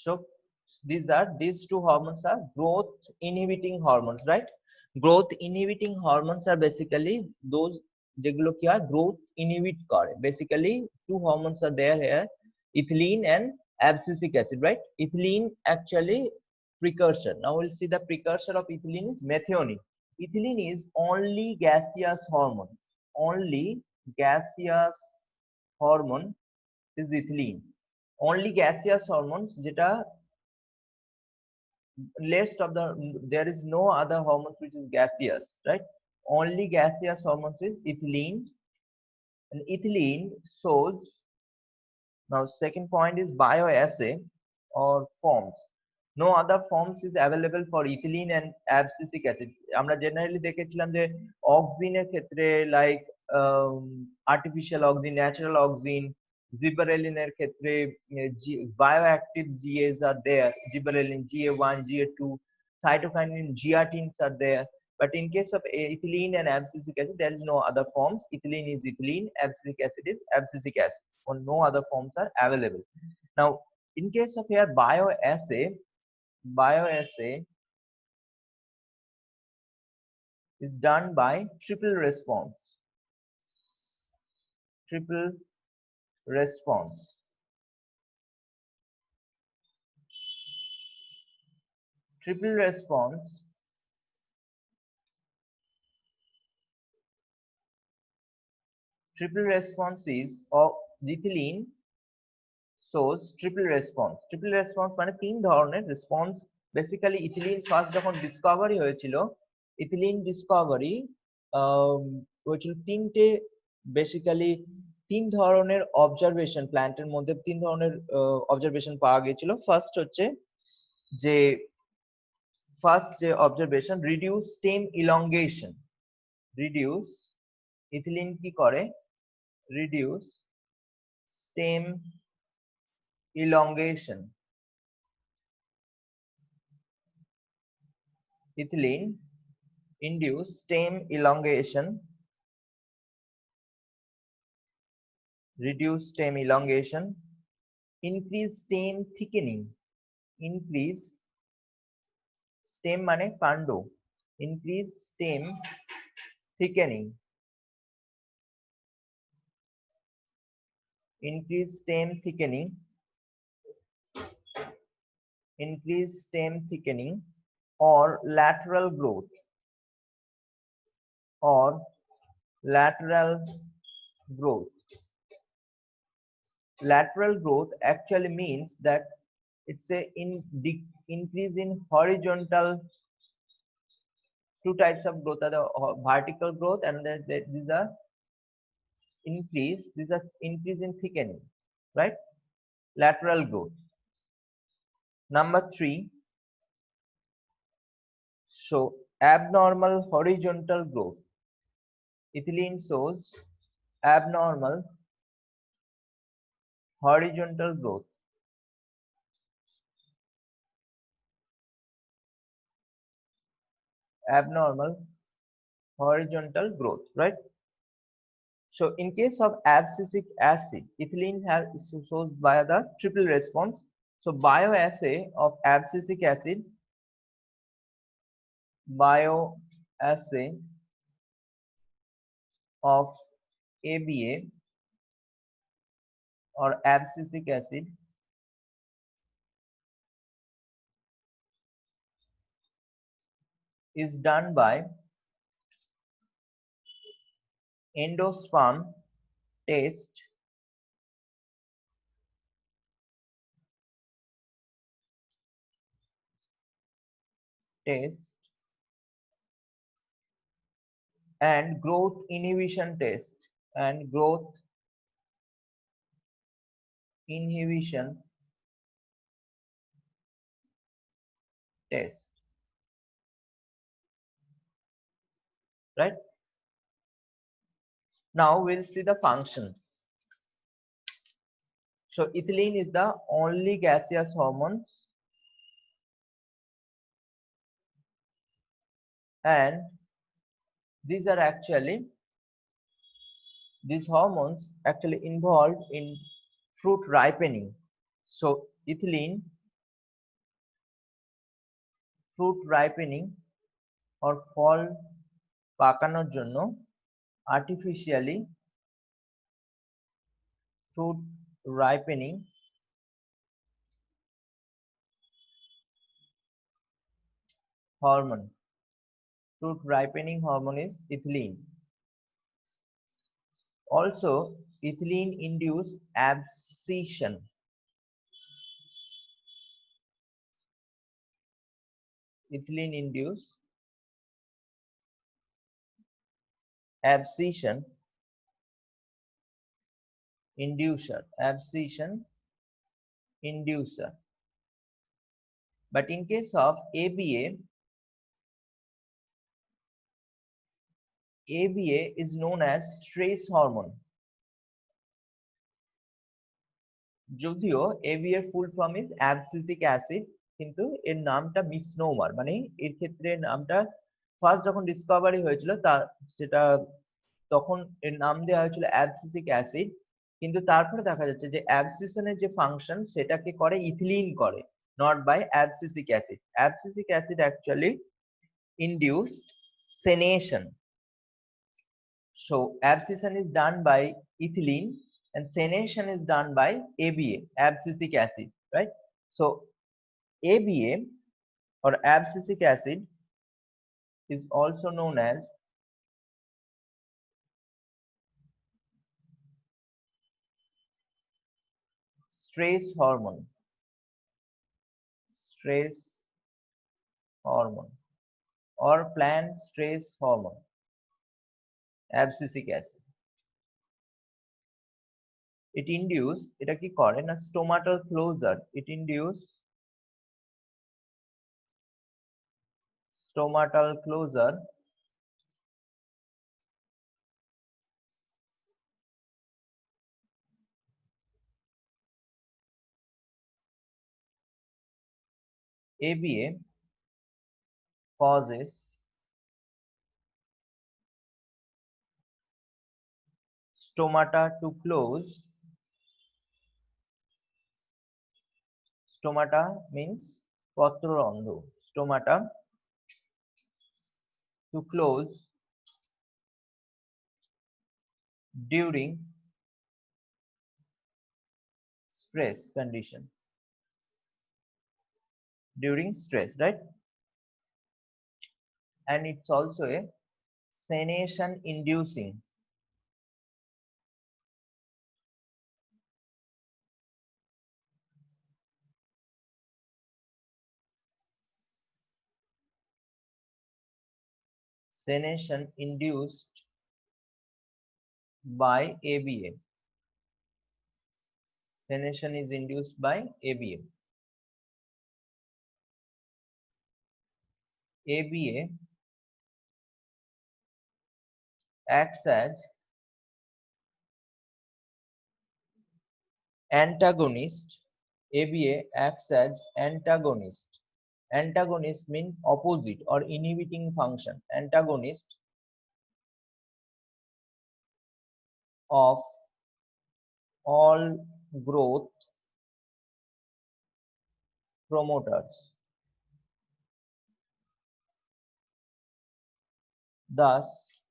So these two hormones are growth inhibiting hormones, right? Growth inhibiting hormones are basically those যেগুলো কি হয় growth inhibit করে. Basically two hormones are there here, ethylene and abscisic acid, right? Ethylene actually precursor. Now we'll see the precursor of ethylene is methionine. Ethylene is only gaseous hormone. Only gaseous hormone is ethylene. Only gaseous hormones যেটা list of the, there is no other hormones which is gaseous, right? Only gaseous hormones is ethylene, and ethylene shows. Now second point is bioassay or forms. No other forms is available for ethylene and abscisic acid. আমরা generally দেখেছিলাম যে অক্সিনের ক্ষেত্রে like artificial oxygen, natural oxygen, gibberellin এর ক্ষেত্রে bioactive GAs are there, gibberellin GA1, GA2, cytokinin GRTins are there. But in case of ethylene and abscisic acid, there is no other forms. Ethylene is ethylene, abscisic acid is abscisic acid, or no other forms are available. Now, in case of here bioassay is done by triple response. Triple response. Triple response is of ethylene shows triple response. Triple response মানে তিন ধরনের response. Basically ethylene first যখন Discovery হয়েছিল, ethylene Discovery হয়েছিল তিনটে, basically তিন ধরনের observation, প্ল্যান্টের মধ্যে তিন ধরনের অবজারভেশন পাওয়া গিয়েছিল। ফার্স্ট হচ্ছে যে observation reduce stem elongation. Reduce, ethylene কি করে, reduce stem elongation. Ethylene induce stem elongation, reduce stem elongation, increase stem thickening, increase stem মানে কাণ্ড, increase stem thickening, increase stem thickening, increase stem thickening, or lateral growth, or lateral growth. Lateral growth actually means that it's a increase in horizontal. Two types of growth are the vertical growth, and these are increase. These are increase in thickening, right? Lateral growth. Number 3, so abnormal horizontal growth. Ethylene shows abnormal horizontal growth. Abnormal horizontal growth, right? So in case of abscisic acid, ethylene shows by the triple response. So bioassay of abscisic acid, bioassay of ABA or abscisic acid is done by endosperm test, and growth inhibition test, and growth inhibition test, right? Now we'll see the functions. So ethylene is the only gaseous hormones, and these hormones actually involved in fruit ripening. So ethylene fruit ripening or ফল পাকানোর জন্য artificially fruit ripening hormone. Fruit ripening hormone is ethylene. Also, ethylene induce abscission. Ethylene induce abscission inducer. But in case of ABA, ABA is known as stress hormone. যদিও ABA এর full form is abscisic acid, কিন্তু এর নামটা misnomer, মানে এর ক্ষেত্রে নামটা first যখন ডিসকভারি হয়েছিল সেটা তখন এর নাম দেওয়া হয়েছিল অ্যাবসিসিক অ্যাসিড, কিন্তু তারপরে দেখা যাচ্ছে যে অ্যাবসিসনের যে ফাংশন সেটাকে করে ইথিলিন করে, not by abscisic acid. Abscisic acid actually induced senescence. So abscission is done by ethylene and senation is done by ABA, abscisic acid, right? So ABA or abscisic acid is also known as stress hormone or plant stress hormone, abscisic acid. It induce, এটা কি করে না, stomatal closure, it induce stomatal closure ABA causes stomata to close. Stomata means পত্ররন্ধ্র. Stomata to close during stress condition. During stress, right? And it's also a senation inducing. Senation induced by ABA. Senation is induced by ABA. ABA acts as antagonist. ABA acts as antagonist. Antagonist means opposite or inhibiting function. Antagonist of all growth promoters. Thus,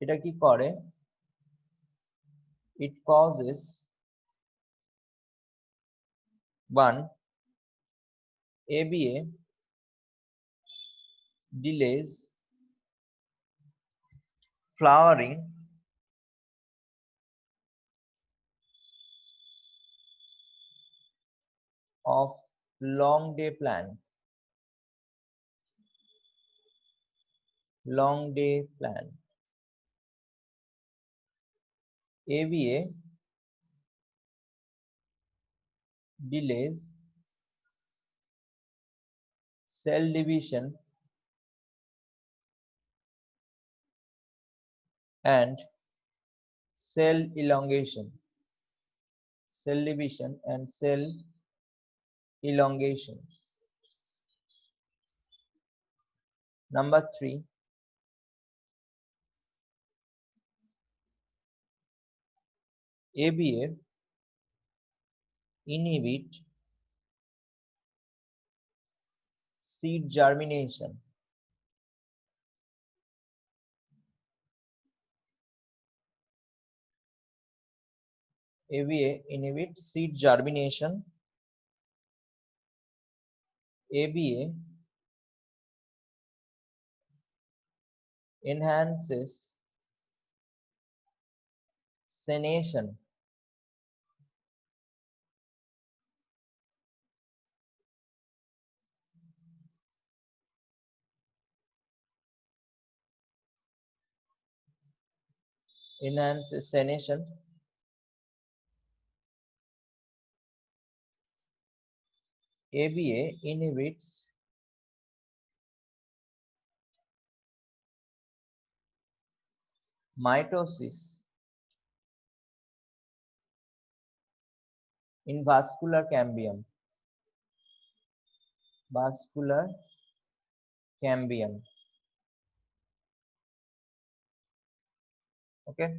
এটা কি করে? It causes one, ABA delays flowering of long day plant. Long day plant. ABA delays cell division and cell elongation. Cell division and cell elongation. Number 3, ABA inhibit seed germination. ABA inhibits seed germination. ABA enhances senation. Enhances senation. ABA inhibits mitosis in vascular cambium. Vascular cambium. Okay.